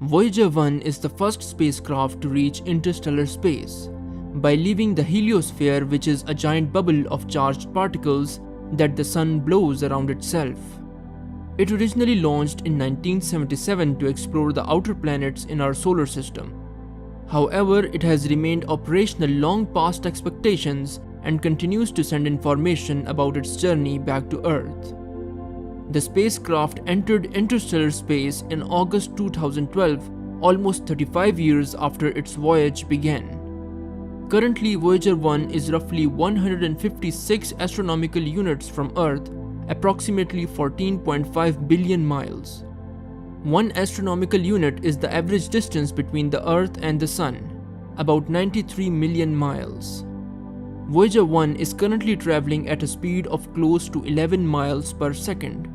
Voyager 1 is the first spacecraft to reach interstellar space by leaving the heliosphere, which is a giant bubble of charged particles that the Sun blows around itself. It originally launched in 1977 to explore the outer planets in our solar system. However, it has remained operational long past expectations and continues to send information about its journey back to Earth. The spacecraft entered interstellar space in August 2012, almost 35 years after its voyage began. Currently, Voyager 1 is roughly 156 astronomical units from Earth, approximately 14.5 billion miles. 1 astronomical unit is the average distance between the Earth and the Sun, about 93 million miles. Voyager 1 is currently traveling at a speed of close to 11 miles per second.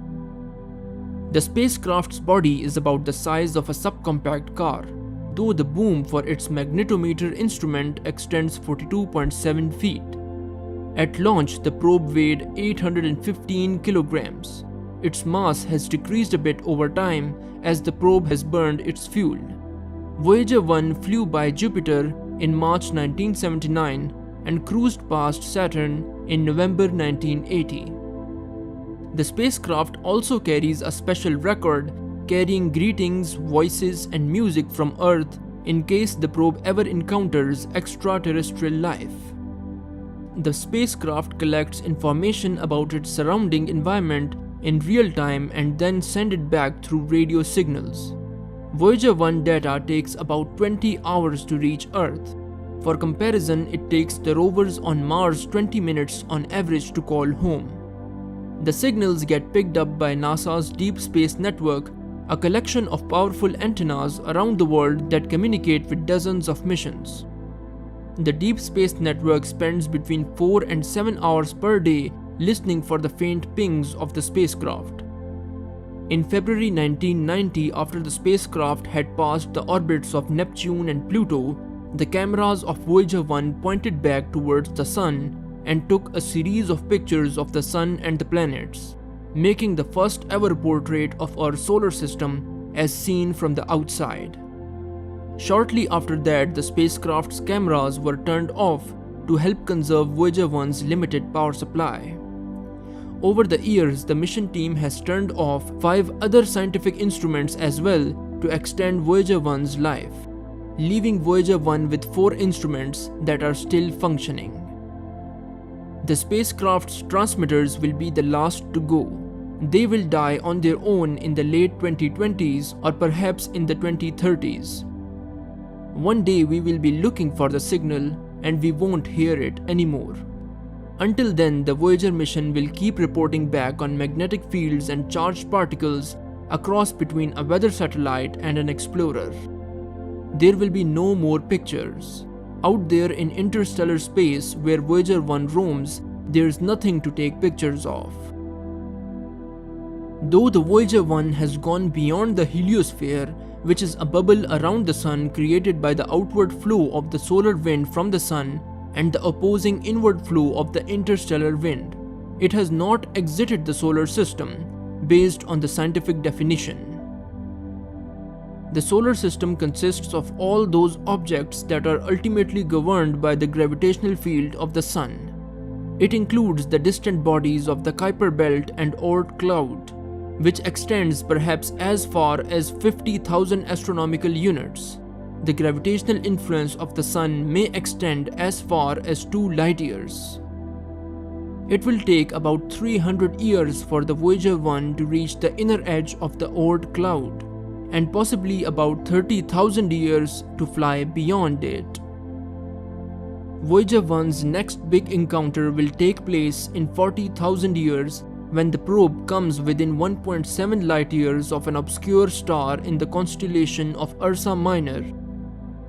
The spacecraft's body is about the size of a subcompact car, though the boom for its magnetometer instrument extends 42.7 feet. At launch, the probe weighed 815 kilograms. Its mass has decreased a bit over time as the probe has burned its fuel. Voyager 1 flew by Jupiter in March 1979 and cruised past Saturn in November 1980. The spacecraft also carries a special record, carrying greetings, voices, and music from Earth in case the probe ever encounters extraterrestrial life. The spacecraft collects information about its surrounding environment in real time and then sends it back through radio signals. Voyager 1 data takes about 20 hours to reach Earth. For comparison, it takes the rovers on Mars 20 minutes on average to call home. The signals get picked up by NASA's Deep Space Network, a collection of powerful antennas around the world that communicate with dozens of missions. The Deep Space Network spends between 4 and 7 hours per day listening for the faint pings of the spacecraft. In February 1990, after the spacecraft had passed the orbits of Neptune and Pluto, the cameras of Voyager 1 pointed back towards the Sun and took a series of pictures of the Sun and the planets, making the first ever portrait of our solar system as seen from the outside. Shortly after that, the spacecraft's cameras were turned off to help conserve Voyager 1's limited power supply. Over the years, the mission team has turned off 5 other scientific instruments as well to extend Voyager 1's life, leaving Voyager 1 with 4 instruments that are still functioning. The spacecraft's transmitters will be the last to go. They will die on their own in the late 2020s or perhaps in the 2030s. One day we will be looking for the signal and we won't hear it anymore. Until then, the Voyager mission will keep reporting back on magnetic fields and charged particles across between a weather satellite and an explorer. There will be no more pictures. Out there in interstellar space where Voyager 1 roams, there's nothing to take pictures of. Though the Voyager 1 has gone beyond the heliosphere, which is a bubble around the Sun created by the outward flow of the solar wind from the Sun and the opposing inward flow of the interstellar wind, it has not exited the solar system, based on the scientific definition. The solar system consists of all those objects that are ultimately governed by the gravitational field of the Sun. It includes the distant bodies of the Kuiper Belt and Oort cloud, which extends perhaps as far as 50,000 astronomical units. The gravitational influence of the Sun may extend as far as 2 light years. It will take about 300 years for the Voyager 1 to reach the inner edge of the Oort cloud, and possibly about 30,000 years to fly beyond it. Voyager 1's next big encounter will take place in 40,000 years when the probe comes within 1.7 light years of an obscure star in the constellation of Ursa Minor.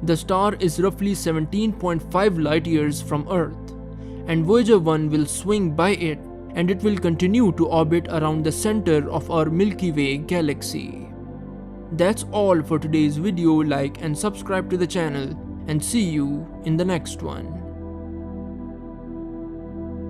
The star is roughly 17.5 light years from Earth, and Voyager 1 will swing by it, and it will continue to orbit around the center of our Milky Way galaxy. That's all for today's video. Like and subscribe to the channel, and see you in the next one.